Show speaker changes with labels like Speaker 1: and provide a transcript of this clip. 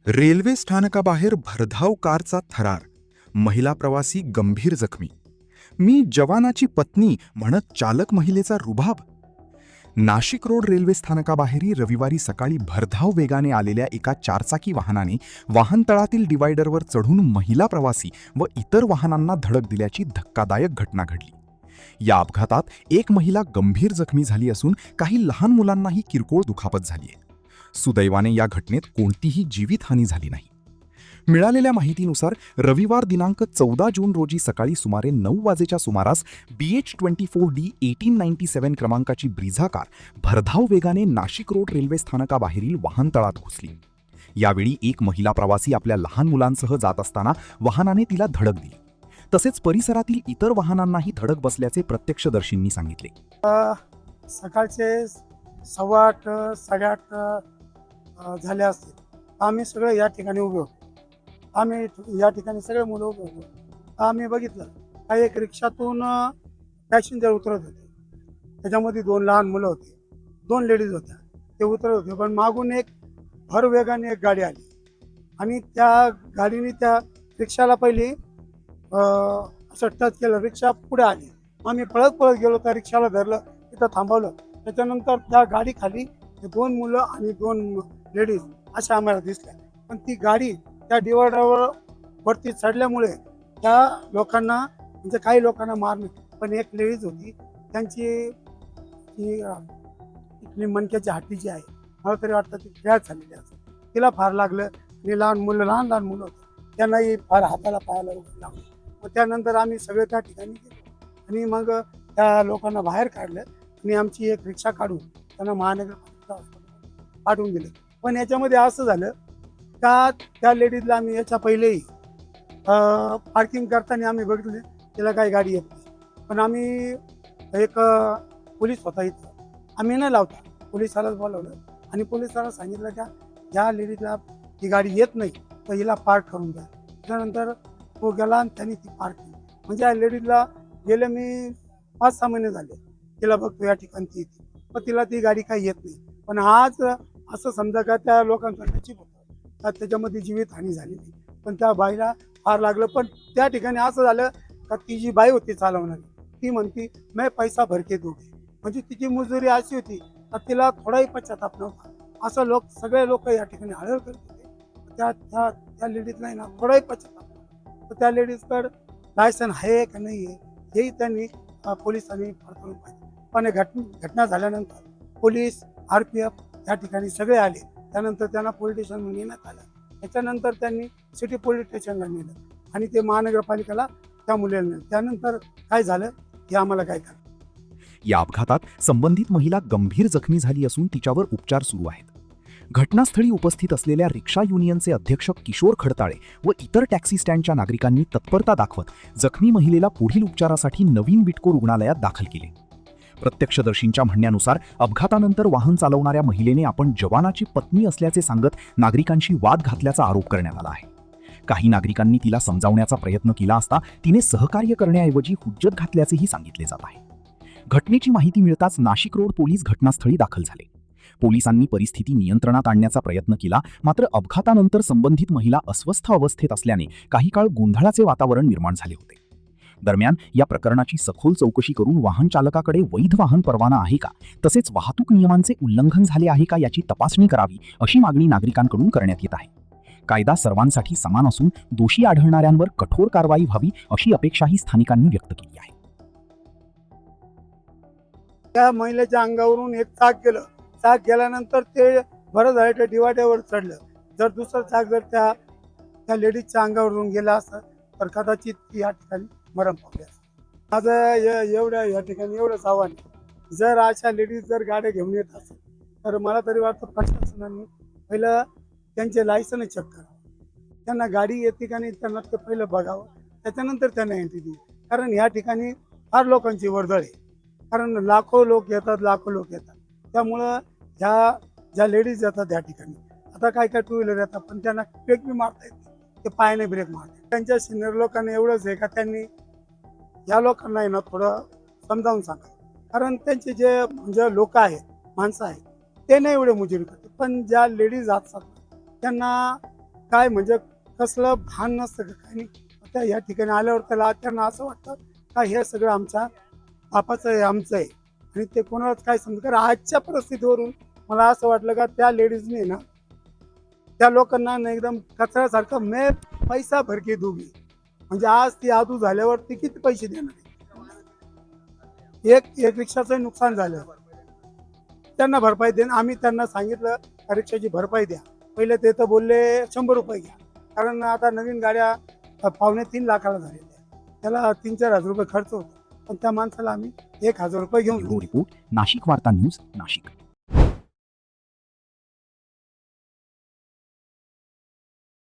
Speaker 1: Railway स्थानकाबाहेर भरधाव कारचा थरार, महिला प्रवासी गंभीर जखमी. मी जवानाची पत्नी म्हणत चालक महिलेचा रुबाब. नाशिक रोड रेल्वे स्थानकाबाहेरही रविवारी सकाळी भरधाव वेगाने आलेल्या एका चारचाकी वाहनाने वाहनतळातील डिवायडरवर चढून महिला प्रवासी व इतर वाहनांना धडक दिल्याची धक्कादायक घटना घडली. या अपघातात एक महिला गंभीर जखमी झाली असून काही लहान मुलांनाही किरकोळ दुखापत झालीय. सुदैवाने या घटनेत कोणतीही जीवितहानी झाली नाही. मिळालेल्या माहितीनुसार रविवार दिनांक 14 जून रोजी सकाळी सुमारे 9 वाजेच्या सुमारास BH24D 1897 क्रमांकाची ब्रिझा कार भरधाव वेगाने नाशिक रोड रेल्वे स्थानकाबाहेरील वाहनतळात घुसली. यावेळी एक महिला प्रवासी आपल्या लहान मुलांसह जात असताना वाहनाने तिला धडक दिली. तसेच परिसरातील इतर वाहनांनाही धडक बसल्याचे प्रत्यक्षदर्शींनी सांगितले.
Speaker 2: सकाळचे 8:15 8:30 झाले असते. आम्ही सगळे या ठिकाणी उभे होतो. आम्ही या ठिकाणी सगळे मुलं उभे होतो. आम्ही बघितलं काही एक रिक्षातून पॅसेंजर उतरत होते. त्याच्यामध्ये 2 लहान मुलं होते, 2 लेडीज होत्या. ते उतरत होते, पण मागून एक भर वेगाने एक गाडी आली आणि त्या गाडीने त्या रिक्षाला पहिली असं टच केलं. रिक्षा पुढे आली. आम्ही पळत पळत गेलो, त्या रिक्षाला धरलं, तिथं थांबवलं. त्याच्यानंतर त्या गाडी खाली 2 मुलं आणि 2 लेडीज अशा आम्हाला दिसल्या. पण ती गाडी त्या डिवायडरवर वरती चढल्यामुळे त्या लोकांना म्हणजे काही लोकांना मारलं. पण एक लेडीज होती, त्यांची ती इथली मणक्याची हड्डी जी आहे, मला तरी वाटतं ती क्रॅश झालेली असं. तिला फार लागलं आणि लहान लहान मुलं होती, त्यांनाही फार हाताला पायाला लागलं. मग त्यानंतर आम्ही सगळे त्या ठिकाणी गेलो आणि मग त्या लोकांना बाहेर काढलं आणि आमची एक रिक्षा काढून त्यांना महानगरपालिका हॉस्पिटल पाठवून दिले. पण याच्यामध्ये असं झालं का त्या लेडीजला आम्ही याच्या पहिलेही पार्किंग करताना आम्ही बघितले तिला काही गाडी येत नाही. पण आम्ही एक पोलीस होता इथं, आम्ही न लावता पोलिसालाच बोलावलं आणि पोलिसाला सांगितलं का या लेडीजला ही गाडी येत नाही तर हिला पार्क करून द्या. त्यानंतर तो गेला आणि त्यांनी ती पार्क केली. म्हणजे या लेडीजला गेले मी 5-6 महिने झाले तिला बघतो या ठिकाणी ती येते, पण तिला ती गाडी काही येत नाही. पण आज असं समजा का त्या लोकांचं नशीब होतं, त्याच्यामध्ये जीवितहानी झाली नाही. पण त्या बाईला फार लागलं. पण त्या ठिकाणी असं झालं का ती जी बाई होती चालवणारी, ती म्हणती मैं पैसा भर के दूंगी. म्हणजे तिची मजुरी अशी होती तर तिला थोडाही पश्चाताप नव्हता. असं सगळे लोक या ठिकाणी हळहळ करत होते. त्या लेडीजला ना थोडाही पश्चाताप नव्हता. तर त्या लेडीजकडं लायसन आहे का नाही आहे हेही त्यांनी पोलिसांनी पडताळून पाहिजे. पण घटना झाल्यानंतर पोलीस RPF या ठिकाणी सगळे आले. त्यानंतर त्यांना पोलीस स्टेशनमध्ये नेण्यात आलं. त्याच्यानंतर त्यांनी सिटी पोलीस स्टेशनला नेलं आणि ते महानगरपालिकेला त्या मुलीला नेलं. त्यानंतर काय झालं हे आम्हाला काय कळलं.
Speaker 1: या अपघातात संबंधित महिला गंभीर जखमी झाली असून तिच्यावर उपचार सुरू आहेत. घटनास्थळी उपस्थित असलेल्या रिक्षा युनियनचे अध्यक्ष किशोर खडताळे व इतर टॅक्सी स्टँडच्या नागरिकांनी तत्परता दाखवत जखमी महिलेला पुढील उपचारासाठी नवीन विटको रुग्णालयात दाखल केले. प्रत्यक्षदर्शींच्या म्हणण्यानुसार अपघातानंतर वाहन चालवणाऱ्या महिलेने आपण जवानाची पत्नी असल्याचे सांगत नागरिकांशी वाद घातल्याचा आरोप करण्यात आला आहे. काही नागरिकांनी तिला समजावण्याचा प्रयत्न केला असता तिने सहकार्य करण्याऐवजी हुज्जत घातल्याचेही सांगितले जात आहे. घटनेची माहिती मिळताच नाशिक रोड पोलीस घटनास्थळी दाखल झाले. पोलिसांनी परिस्थिती नियंत्रणात आणण्याचा प्रयत्न केला, मात्र अपघातानंतर संबंधित महिला अस्वस्थ अवस्थेत असल्याने काही काळ गोंधळाचे वातावरण निर्माण झाले होते. दरम्यान या प्रकरणाची सखोल चौकशी करून वाहन चालकाकडे वैध वाहन परवाना आहे का, तसेच वाहतूक नियमांचे उल्लंघन झाले आहे का याची तपासणी करावी अशी मागणी नागरिकांकडून करण्यात येत आहे. कायदा सर्वांसाठी समान असून दोषी आढळणाऱ्यांवर कठोर कारवाई व्हावी अशी अपेक्षाही स्थानिकांनी व्यक्त केली आहे.
Speaker 2: त्या महिलेच्या अंगावरून एक चाक गेलं. चाक गेल्यानंतर ते बरं झालं त्या डिवायडरवर चढलं. जर दुसरं चाक जर त्या लेडीजच्या अंगावरून गेलं असतं तर कदाचित ती या ठिकाणी मरण पावली असते. माझं या ठिकाणी एवढंच आव्हान आहे, जर अशा लेडीज जर गाड्या घेऊन येत असेल तर मला तरी वाटतं प्रशासनाने पहिलं त्यांचे लायसन चेक करावं. त्यांना गाडी येते का नाही त्यांना ते पहिलं बघावं, त्याच्यानंतर त्यांना एंट्री द्यावी. कारण ह्या ठिकाणी फार लोकांची वर्दळ आहे. कारण लाखो लोक येतात. त्यामुळं ज्या लेडीज येतात त्या ठिकाणी, आता काय 2 व्हीलर येतात पण त्यांना ब्रेक बी मारता येत नाही, ते पायाने ब्रेक मारतात. त्यांच्या सिनियर लोकांना एवढंच आहे का त्यांनी या लोकांना आहे ना थोडं समजावून सांगा. कारण त्यांचे जे म्हणजे लोक आहेत, माणसं आहेत, ते नाही एवढे मजुरी करते. पण ज्या लेडीज असतात त्यांना काय म्हणजे कसलं भान नसतं का काय नाही. त्या या ठिकाणी आल्यावर त्यांना असं वाटतं का हे सगळं आमच्या बापाचं आहे, आमचं आहे. आणि ते कोणालाच काय समजतं. कारण आजच्या परिस्थितीवरून मला असं वाटलं का त्या लेडीजने ना त्या लोकांना ना एकदम कचऱ्यासारखं पैसा भरके दोघी. म्हणजे आज ती आदू झाल्यावर ती किती पैसे देणार? एक एक रिक्षाचं नुकसान झालं, त्यांना भरपाई देणं. आम्ही त्यांना सांगितलं का रिक्षाची भरपाई द्या. पहिले ते तर बोलले 100 रुपये घ्या, कारण आता नवीन गाड्या 2.5-3 लाखाला झालेल्या आहेत. त्याला 3-4 हजार रुपये खर्च होतो. पण त्या माणसाला आम्ही 1,000 रुपये घेऊन
Speaker 1: ब्युरो रिपोर्ट, नाशिक वार्ता न्यूज, नाशिक.